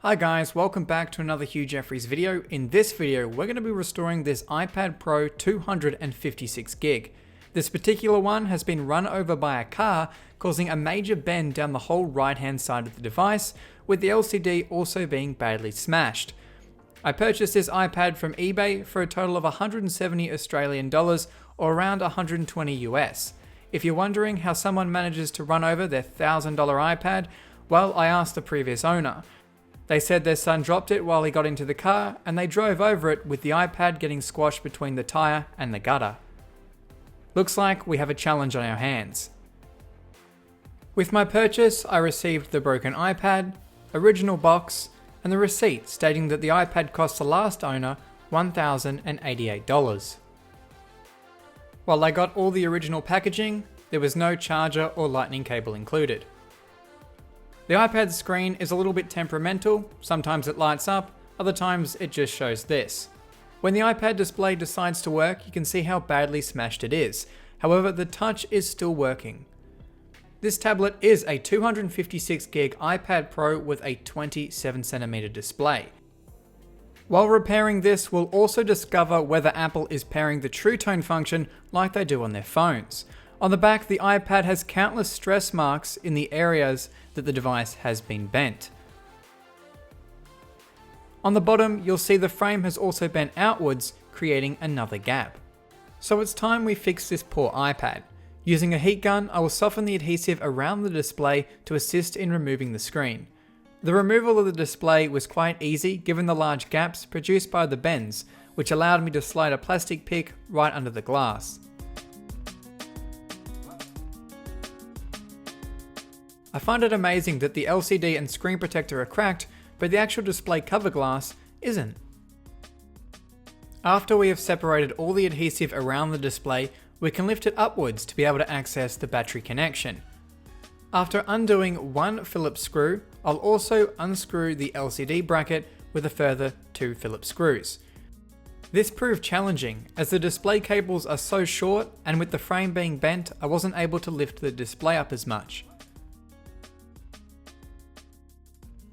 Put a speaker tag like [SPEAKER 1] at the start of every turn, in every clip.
[SPEAKER 1] Hi guys, welcome back to another Hugh Jeffries video. In this video, we're going to be restoring this iPad Pro 256GB. This particular one has been run over by a car, causing a major bend down the whole right hand side of the device, with the LCD also being badly smashed. I purchased this iPad from eBay for a total of 170 Australian dollars or around 120 US. If you're wondering how someone manages to run over their $1,000 iPad, well, I asked the previous owner. They said their son dropped it while he got into the car and they drove over it with the iPad getting squashed between the tyre and the gutter. Looks like we have a challenge on our hands. With my purchase, I received the broken iPad, original box, and the receipt stating that the iPad cost the last owner $1,088. While I got all the original packaging, there was no charger or lightning cable included. The iPad screen is a little bit temperamental, sometimes it lights up, other times it just shows this. When the iPad display decides to work, you can see how badly smashed it is. However, the touch is still working. This tablet is a 256GB iPad Pro with a 27cm display. While repairing this, we'll also discover whether Apple is pairing the True Tone function like they do on their phones. On the back, the iPad has countless stress marks in the areas that the device has been bent. On the bottom, you'll see the frame has also bent outwards, creating another gap. So it's time we fix this poor iPad. Using a heat gun, I will soften the adhesive around the display to assist in removing the screen. The removal of the display was quite easy given the large gaps produced by the bends, which allowed me to slide a plastic pick right under the glass. I find it amazing that the LCD and screen protector are cracked, but the actual display cover glass isn't. After we have separated all the adhesive around the display, we can lift it upwards to be able to access the battery connection. After undoing one Phillips screw, I'll also unscrew the LCD bracket with a further 2 Phillips screws. This proved challenging as the display cables are so short, and with the frame being bent, I wasn't able to lift the display up as much.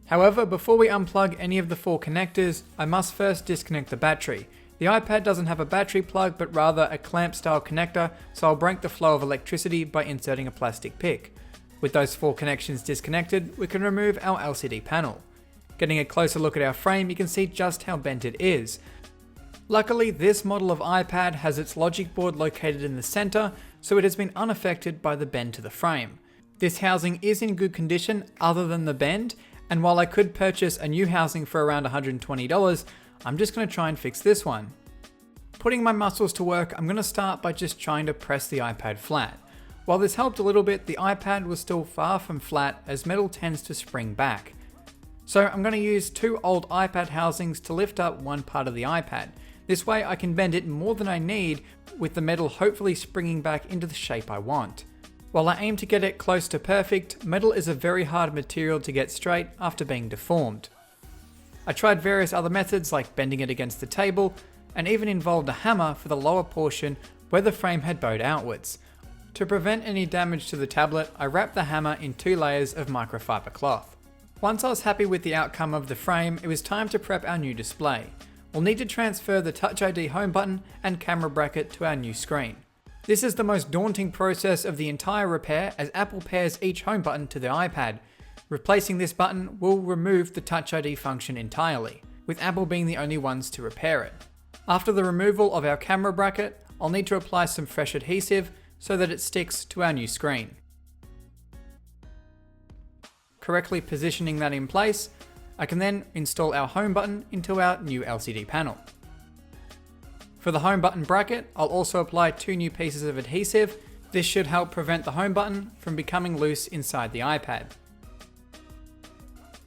[SPEAKER 1] However, before we unplug any of the 4 connectors, I must first disconnect the battery. The iPad doesn't have a battery plug, but rather a clamp style connector, so I'll break the flow of electricity by inserting a plastic pick. With those 4 connections disconnected, we can remove our LCD panel. Getting a closer look at our frame, you can see just how bent it is. Luckily, this model of iPad has its logic board located in the center, so it has been unaffected by the bend to the frame. This housing is in good condition other than the bend, and while I could purchase a new housing for around $120, I'm just going to try and fix this one. Putting my muscles to work, I'm going to start by just trying to press the iPad flat. While this helped a little bit, the iPad was still far from flat as metal tends to spring back. So I'm going to use 2 old iPad housings to lift up one part of the iPad. This way I can bend it more than I need, with the metal hopefully springing back into the shape I want. While I aim to get it close to perfect, metal is a very hard material to get straight after being deformed. I tried various other methods like bending it against the table, and even involved a hammer for the lower portion where the frame had bowed outwards. To prevent any damage to the tablet, I wrapped the hammer in 2 layers of microfiber cloth. Once I was happy with the outcome of the frame, it was time to prep our new display. We'll need to transfer the Touch ID home button and camera bracket to our new screen. This is the most daunting process of the entire repair, as Apple pairs each home button to the iPad. Replacing this button will remove the Touch ID function entirely, with Apple being the only ones to repair it. After the removal of our camera bracket, I'll need to apply some fresh adhesive so that it sticks to our new screen. Correctly positioning that in place, I can then install our home button into our new LCD panel. For the home button bracket, I'll also apply 2 new pieces of adhesive. This should help prevent the home button from becoming loose inside the iPad.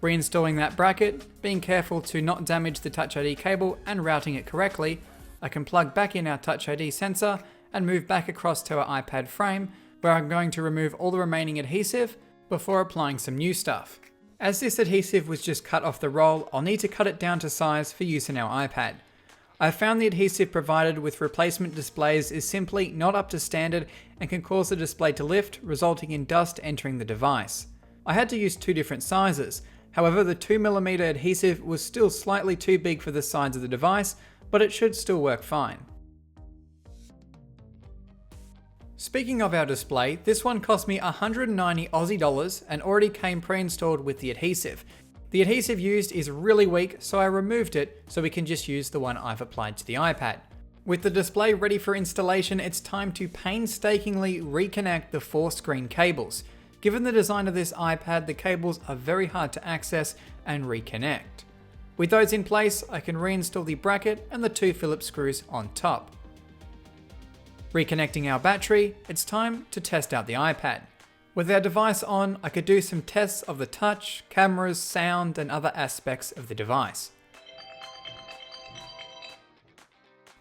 [SPEAKER 1] Reinstalling that bracket, being careful to not damage the Touch ID cable and routing it correctly, I can plug back in our Touch ID sensor and move back across to our iPad frame, where I'm going to remove all the remaining adhesive before applying some new stuff. As this adhesive was just cut off the roll, I'll need to cut it down to size for use in our iPad. I found the adhesive provided with replacement displays is simply not up to standard and can cause the display to lift, resulting in dust entering the device. I had to use 2 different sizes. However, the 2mm adhesive was still slightly too big for the sides of the device, but it should still work fine. Speaking of our display, this one cost me 190 Aussie dollars and already came pre-installed with the adhesive. The adhesive used is really weak, so I removed it so we can just use the one I've applied to the iPad. With the display ready for installation, it's time to painstakingly reconnect the 4 screen cables. Given the design of this iPad, the cables are very hard to access and reconnect. With those in place, I can reinstall the bracket and the 2 Phillips screws on top. Reconnecting our battery, it's time to test out the iPad. With our device on, I could do some tests of the touch, cameras, sound, and other aspects of the device.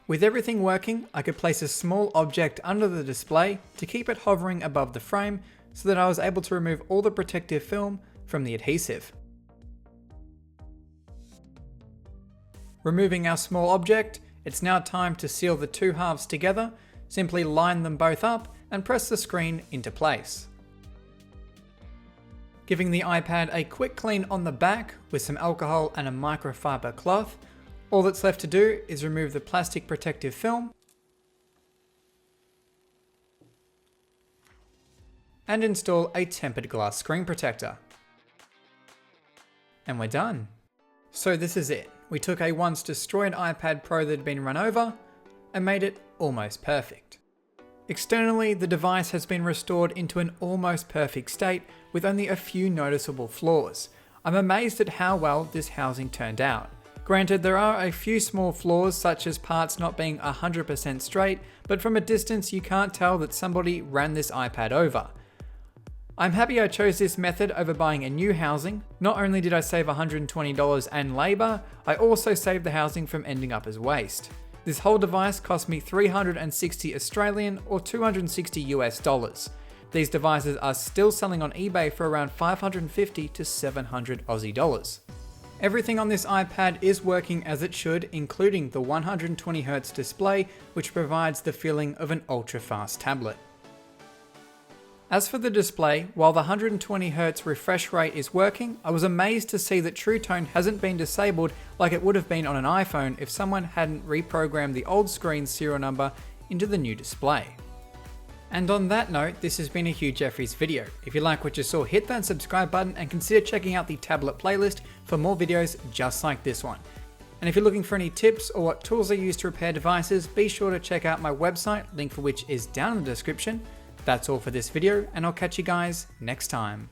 [SPEAKER 1] With everything working, I could place a small object under the display to keep it hovering above the frame so that I was able to remove all the protective film from the adhesive. Removing our small object, it's now time to seal the 2 halves together. Simply line them both up and press the screen into place. Giving the iPad a quick clean on the back with some alcohol and a microfiber cloth, all that's left to do is remove the plastic protective film and install a tempered glass screen protector. And we're done. So this is it. We took a once destroyed iPad Pro that had been run over and made it almost perfect. Externally, the device has been restored into an almost perfect state with only a few noticeable flaws. I'm amazed at how well this housing turned out. Granted, there are a few small flaws such as parts not being 100% straight, but from a distance you can't tell that somebody ran this iPad over. I'm happy I chose this method over buying a new housing. Not only did I save $120 and labour, I also saved the housing from ending up as waste. This whole device cost me 360 Australian or 260 US dollars. These devices are still selling on eBay for around 550 to 700 Aussie dollars. Everything on this iPad is working as it should, including the 120Hz display, which provides the feeling of an ultra-fast tablet. As for the display, while the 120Hz refresh rate is working, I was amazed to see that True Tone hasn't been disabled like it would have been on an iPhone if someone hadn't reprogrammed the old screen serial number into the new display. And on that note, this has been a Hugh Jeffries video. If you like what you saw, hit that subscribe button and consider checking out the tablet playlist for more videos just like this one. And if you're looking for any tips or what tools I use to repair devices, be sure to check out my website, link for which is down in the description. That's all for this video, and I'll catch you guys next time.